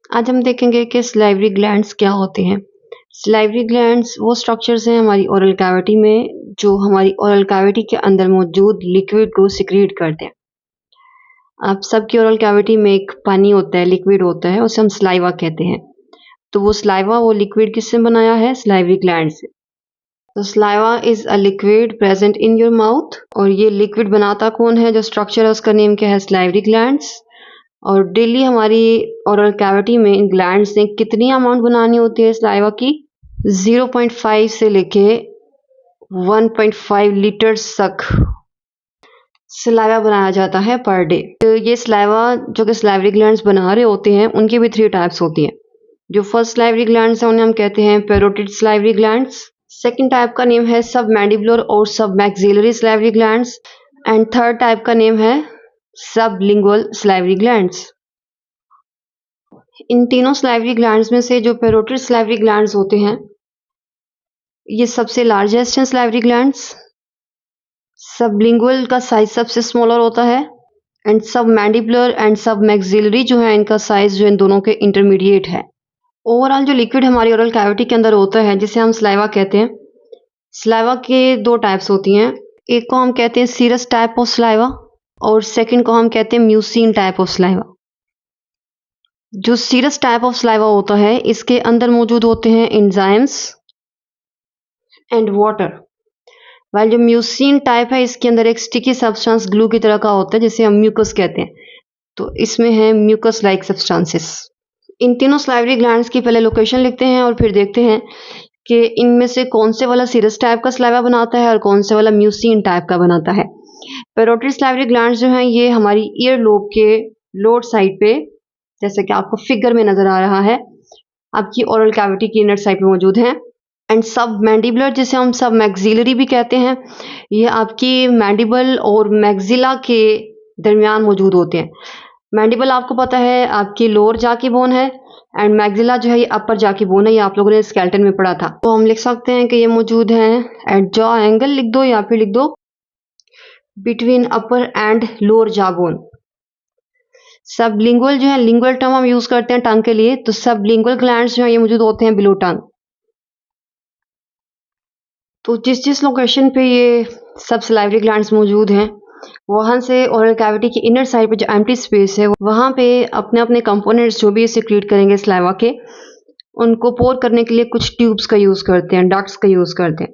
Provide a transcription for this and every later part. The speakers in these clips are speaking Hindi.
आज हम देखेंगे कि सलाइवरी ग्लैंड्स क्या होते हैं। सलाइवरी ग्लैंड्स वो स्ट्रक्चर्स हैं हमारी ओरल कैविटी में जो हमारी ओरल कैविटी के अंदर मौजूद लिक्विड को सिक्रीट करते हैं। आप सबकी ओरल कैविटी में एक पानी होता है, लिक्विड होता है, उसे हम सलाइवा कहते हैं। तो वो सलाइवा, वो लिक्विड किससे बनाया है? सलाइवरी ग्लैंड से। तो saliva is a liquid present in your mouth, और ये लिक्विड बनाता कौन है? जो स्ट्रक्चर है उसका नेम क्या है? Salivary glands. और डेली हमारी ओरल कैविटी में इन ग्लैंड्स ने कितनी अमाउंट बनानी होती है सलाइवा की? 0.5 से लेके 1.5 लीटर्स तक सलाइवा बनाया जाता है पर डे। तो ये सलाइवा जो कि सलाइवरी ग्लैंड्स बना रहे होते हैं उनकी भी 3 टाइप्स होती हैं। जो फर्स्ट सलाइवरी ग्लैंड्स हैं उन्हें हम कहते हैं parotid salivary glands. Second type का नेम है सबमैंडिबुलर और submaxillary salivary glands, and third type का नेम है सबलिंगुअल सलाइवरी ग्लैंड्स। इन तीनों सलाइवरी ग्लैंड्स में से जो पैरोटिड सलाइवरी ग्लैंड्स होते हैं ये सबसे लार्जेस्ट हैं सलाइवरी ग्लैंड्स। सबलिंगुअल का साइज सबसे स्मॉलर होता है, एंड सबमैंडिबुलर एंड सबमैक्सिलरी जो है इनका साइज जो इन दोनों के इंटरमीडिएट है। ओवरऑल जो लिक्विड हमारी ओरल कैविटी के अंदर होता है जिसे हम सलाइवा कहते हैं, सलाइवा के 2 टाइप्स होती हैं। एक को हम कहते हैं सीरस टाइप ऑफ सलाइवा और सेकंड को हम कहते हैं म्यूसिन टाइप ऑफ सलाइवा। जो सीरस टाइप ऑफ सलाइवा होता है इसके अंदर मौजूद होते हैं एंजाइम्स एंड वाटर, वाइल जो म्यूसिन टाइप है इसके अंदर एक स्टिकी सब्सटेंस ग्लू की तरह का होता है जिसे हम म्यूकस कहते हैं। तो इसमें है म्यूकस लाइक सब्सटेंसेस। इन तीनों सलाइवरी ग्लैंड्स की पहले लोकेशन लिखते हैं और फिर देखते हैं कि इनमें से कौन से वाला सीरस टाइप का सलाइवा बनाता है और कौन से वाला म्यूसिन टाइप का बनाता है। पैरोटिड सलाइवरी ग्लैंड्स जो हैं ये हमारी ईयर लोब के लोअर साइड पे, जैसे कि आपको फिगर में नजर आ रहा है, आपकी ओरल कैविटी की इनर साइड पे मौजूद हैं। एंड सब मैंडिबुलर जिसे हम सब मैक्सिलरी भी कहते हैं, ये आपकी मैंडिबल और मैक्सिला के दरमियान मौजूद होते हैं। मैंडिबल आपको पता है आपकी लोअर जा की बोन है, एंड मैक्सिला जो है ये अपर जा की बोन है, ये आप लोगों ने स्केलेटन में पढ़ा था। तो हम लिख सकते हैं कि ये मौजूद हैं एट जॉ एंगल लिख दो या फिर लिख दो बिटवीन अपर एंड लोअर जा बोन। सबलिंगुअल जो है, लिंगुअल टर्म हम यूज करते हैं टंग के लिए, तो सबलिंगुअल ग्लैंड्स जो है ये मौजूद होते हैं बिलो टंग। तो जिस जिस लोकेशन पे ये सब सलाइवरी ग्लैंड्स मौजूद हैं वहाँ से ओरल कैविटी की इनर साइड पे जो एम्प्टी स्पेस है वहाँ पे अपने अपने कंपोनेंट्स जो भी सिक्रीट करेंगे सलाइवा के, उनको पोर करने के लिए कुछ ट्यूब्स का यूज़ करते हैं, डक्ट्स का यूज़ करते हैं।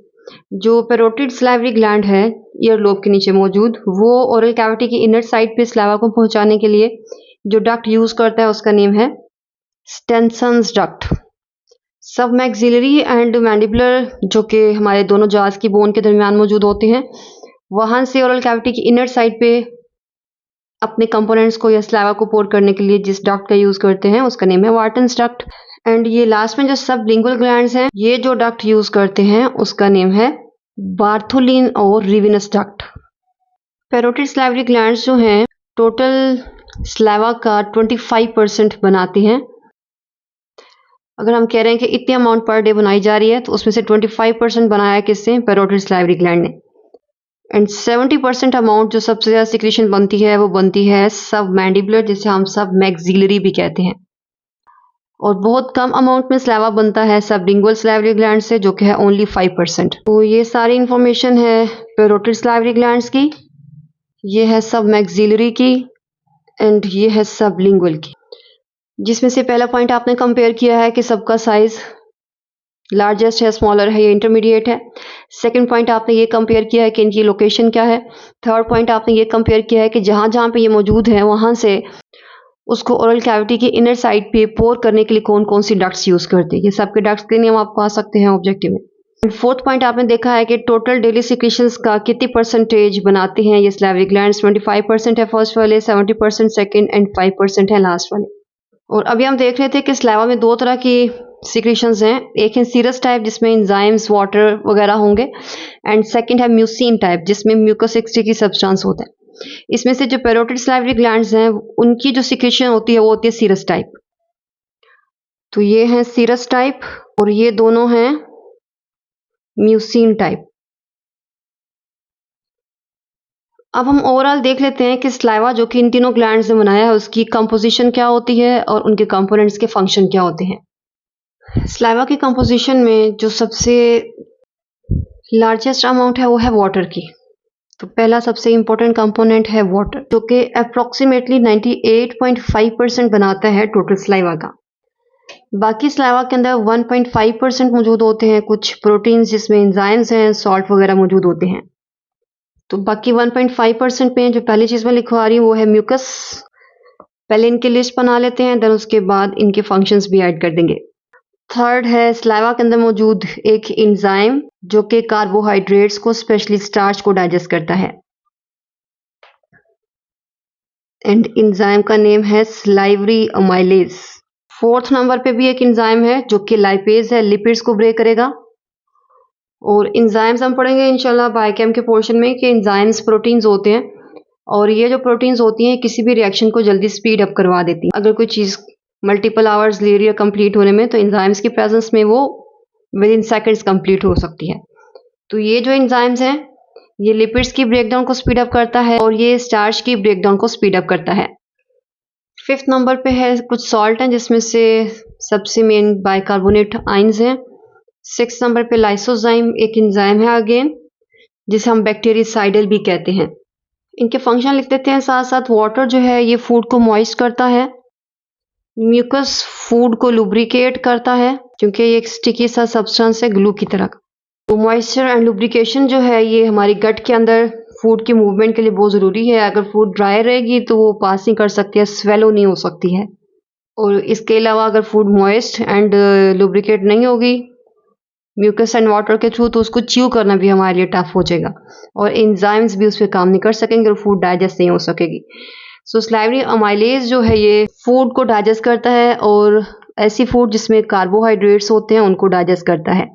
जो पैरोटिड सलाइवरी ग्लैंड है ईयर लोब के नीचे मौजूद, वो ओरल कैविटी की इनर साइड पे सलाइवा को पहुंचाने के लिए जो डक्ट यूज़ करता है उसका नेम है स्टेनसन्स डक्ट। सब मैक्सिलरी एंड मैंडिबुलर जो कि हमारे दोनों जाज की बोन के दरमियान मौजूद होते हैं, वहाँ से ओरल कैविटी की इनर साइड पे अपने कंपोनेंट्स को या सलाइवा को पोर करने के लिए जिस डक्ट का यूज़ करते हैं उसका नेम है वार्टन्स डक्ट। एंड ये लास्ट में जो सबलिंगुअल ग्लैंड्स हैं ये जो डक्ट यूज़ करते हैं उसका नेम है बार्थोलिन और Rivinus duct. Parotid salivary glands जो हैं टोटल सलाइवा का 25% बनाते हैं। अगर हम कह रहे हैं कि इतनी अमाउंट पर डे बनाई जा रही है तो उसमें से 25% बनाया है किससे? पैरोटिड सलाइवरी ग्लैंड ने। एंड 70% अमाउंट जो सबसे ज़्यादा सिक्रीशन बनती है वो बनती है सब मैंडिबुलर जिसे हम सब मैक्सिलरी भी कहते हैं, और बहुत कम अमाउंट में सलाइवा बनता है सबलिंगुअल सलाइवरी ग्लैंड से जो कि है ओनली 5%। तो ये सारी इंफॉर्मेशन है पैरोटिड सलाइवरी ग्लैंड्स की, ये है सब मैक्सिलरी की, एंड ये है सबलिंगुअल की। जिसमें से पहला पॉइंट आपने कंपेयर किया है कि सबका साइज लार्जेस्ट है, स्मॉलर है, ये इंटरमीडिएट है। सेकंड पॉइंट आपने ये कंपेयर किया है कि इनकी लोकेशन क्या है। थर्ड पॉइंट आपने ये कंपेयर किया है कि जहाँ जहाँ पे ये मौजूद है वहाँ से उसको ओरल कैविटी के इनर साइड पे पोर करने के लिए कौन कौन सी डक्ट्स यूज़ करते हैं। ये सबके डक्ट्स के नेम आपको आ सकते हैं ऑब्जेक्टिव में। फोर्थ पॉइंट आपने देखा है कि टोटल डेली सिक्रीशंस का कितनी परसेंटेज बनाते हैं ये सलाइवरी ग्लैंड्स। 25% है फर्स्ट वाले, 70% सेकंड, एंड 5% है लास्ट वाले। और अभी हम देख रहे थे कि सलाइवा में 2 तरह की सिक्रीशंस हैं, एक है सीरस टाइप जिसमें एंजाइम्स वाटर वगैरह होंगे, एंड सेकंड है म्यूसिन टाइप जिसमें म्यूकस एक स्टिकी सब्सटेंस होता है। इसमें से जो पैरोटिड सलाइवरी ग्लैंड्स हैं उनकी जो सिक्रीशन होती है वो होती है सीरस टाइप। तो ये है सीरस टाइप और ये दोनों हैं म्यूसिन टाइप। अब हम ओवरऑल देख लेते हैं कि स्लाइवा जो कि इन तीनों ग्लैंड्स ने बनाया है उसकी कंपोजिशन क्या होती है और उनके कंपोनेंट्स के फंक्शन क्या होते हैं। स्लाइवा की कंपोजिशन में जो सबसे लार्जेस्ट अमाउंट है वो है वाटर की। तो पहला सबसे इम्पोर्टेंट कंपोनेंट है वाटर, जो कि अप्रोक्सीमेटली 98.5% बनाता है टोटल स्लाइवा का। बाकी स्लाइवा के अंदर 1.5% मौजूद होते हैं कुछ प्रोटीन्स जिसमें एंजाइम्स हैं, सॉल्ट वगैरह मौजूद होते हैं। तो बाकी 1.5% में जो पहली चीज़ मैं लिखवा रही हूँ वो है म्यूकस। पहले इनकी लिस्ट बना लेते हैं, देन उसके बाद इनके फंक्शंस भी ऐड कर देंगे। थर्ड है स्लाइवा के अंदर मौजूद एक एंजाइम जो कि कार्बोहाइड्रेट्स को, स्पेशली स्टार्च को डाइजेस्ट करता है, एंड एंजाइम का नेम है स्लाइवरी अमाइलेज। फोर्थ नंबर पे भी एक एंजाइम है जो कि लाइपेज है, लिपिड्स को ब्रेक करेगा। और एंजाइम्स हम पढ़ेंगे इंशाल्लाह बायोकेम के पोर्शन में कि एंजाइम्स प्रोटीन्स होते हैं और ये जो प्रोटीन्स होती हैं किसी भी रिएक्शन को जल्दी स्पीड अप करवा देती हैं। अगर कोई चीज़ मल्टीपल आवर्स ले रही है कंप्लीट होने में तो एंजाइम्स की प्रेजेंस में वो विद इन सेकेंड्स कंप्लीट हो सकती है। तो ये जो एंजाइम्स हैं ये लिपिड्स की ब्रेकडाउन को स्पीड अप करता है और ये स्टार्च की ब्रेकडाउन को स्पीड अप करता है। फिफ्थ नंबर पे है कुछ सॉल्ट हैं जिसमें से सबसे मेन बाइकार्बोनेट आइंस हैं। सिक्स नंबर पे लाइसोजाइम एक एंजाइम है अगेन, जिसे हम बैक्टीरियासाइडल भी कहते हैं। इनके फंक्शन लिख देते हैं साथ साथ। वाटर जो है ये फूड को मॉइस्ट करता है, म्यूकस फूड को लुब्रिकेट करता है क्योंकि ये एक स्टिकी सा सब्सटेंस है ग्लू की तरह। तो मॉइस्चर एंड लुब्रिकेशन जो है ये हमारी गट के अंदर फूड की मूवमेंट के लिए बहुत ज़रूरी है। अगर फूड ड्राई रहेगी तो वो पास नहीं कर सकती है, स्वेलो नहीं हो सकती है। और इसके अलावा अगर फूड मॉइस्ट एंड लुब्रिकेट नहीं होगी म्यूकस एंड वाटर के थ्रू तो उसको च्यू करना भी हमारे लिए टफ हो जाएगा और एंजाइम्स भी उस पर काम नहीं कर सकेंगे और फूड डाइजेस्ट नहीं हो सकेगी। सो स्लाइवरी अमाइलेज जो है ये फूड को डाइजेस्ट करता है और ऐसी फूड जिसमें कार्बोहाइड्रेट्स होते हैं उनको डाइजेस्ट करता है।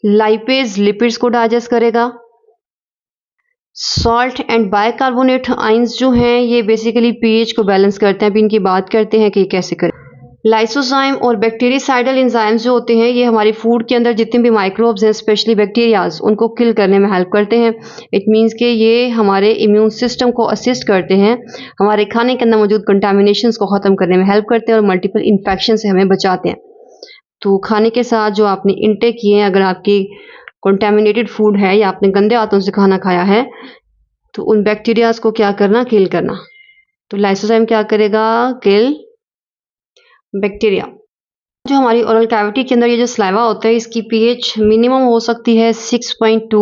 लाइपेज लिपिड्स को डाइजेस्ट करेगा। सॉल्ट एंड बाइकार्बोनेट आइंस जो हैं ये बेसिकली पीएच को बैलेंस करते हैं। अभी इनकी बात करते हैं कि कैसे करें। लाइसोजाइम और बैक्टीरियासाइडल एंजाइम्स जो होते हैं ये हमारी फूड के अंदर जितने भी माइक्रोब्स हैं, स्पेशली बैक्टीरियाज, उनको किल करने में हेल्प करते हैं। इट मींस कि ये हमारे इम्यून सिस्टम को असिस्ट करते हैं, हमारे खाने के अंदर मौजूद कंटामिनेशंस को ख़त्म करने में हेल्प करते हैं और मल्टीपल इन्फेक्शन से हमें बचाते हैं। तो खाने के साथ जो आपने इनटेक किए हैं, अगर आपकी कंटामिनेटेड फूड है या आपने गंदे हाथों से खाना खाया है तो उन बैक्टीरियाज को क्या करना, किल करना। तो लाइसोजाइम क्या करेगा, किल बैक्टीरिया। जो हमारी ओरल कैविटी के अंदर ये जो स्लाइवा होता है इसकी पीएच मिनिमम हो सकती है 6.2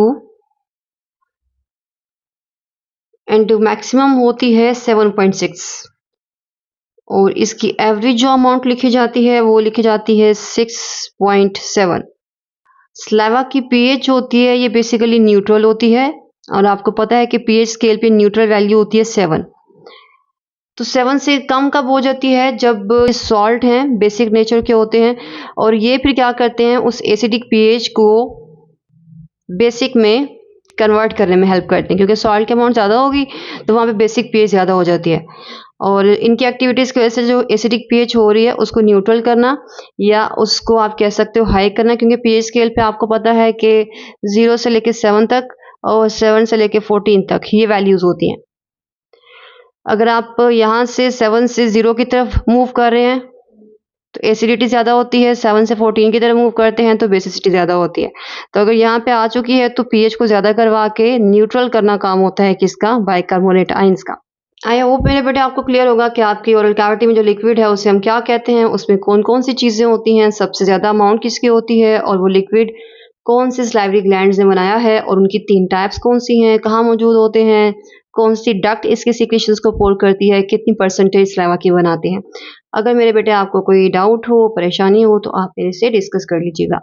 एंड मैक्सिमम होती है 7.6 और इसकी एवरेज जो अमाउंट लिखी जाती है वो लिखी जाती है 6.7। स्लाइवा की पीएच होती है ये बेसिकली न्यूट्रल होती है और आपको पता है कि पीएच स्केल पे न्यूट्रल वैल्यू होती है 7। तो 7 से कम कब हो जाती है, जब सॉल्ट हैं बेसिक नेचर के होते हैं और ये फिर क्या करते हैं उस एसिडिक पीएच को बेसिक में कन्वर्ट करने में हेल्प करते हैं क्योंकि सॉल्ट की अमाउंट ज़्यादा होगी तो वहाँ पे बेसिक पीएच ज़्यादा हो जाती है और इनकी एक्टिविटीज़ की वजह से जो एसिडिक पीएच हो रही है उसको न्यूट्रल करना या उसको आप कह सकते हो हाई करना, क्योंकि पीएच स्केल पे आपको पता है कि 0 से लेकर 7 तक और 7 से लेकर 14 तक ये वैल्यूज़ होती हैं। अगर आप यहाँ से 7 से 0 की तरफ मूव कर रहे हैं तो एसिडिटी ज़्यादा होती है, 7 से 14 की तरफ मूव करते हैं तो बेसिसिटी ज़्यादा होती है। तो अगर यहाँ पे आ चुकी है तो पीएच को ज़्यादा करवा के न्यूट्रल करना काम होता है किसका, बाइकार्बोनेट आइंस का। आई होप मेरे बेटे आपको क्लियर होगा कि आपकी ओरल कैविटी में जो लिक्विड है उसे हम क्या कहते हैं, उसमें कौन कौन सी चीज़ें होती हैं, सबसे ज़्यादा अमाउंट किसकी होती है और वो लिक्विड कौन से स्लाइवरी ग्लैंड्स ने बनाया है और उनकी 3 टाइप्स कौन सी हैं, कहाँ मौजूद होते हैं, कौन सी डक्ट इसके सीक्रेशंस को पोर करती है, कितनी परसेंटेज स्लाइवा की बनाते हैं। अगर मेरे बेटे आपको कोई डाउट हो, परेशानी हो तो आप मेरे से डिस्कस कर लीजिएगा।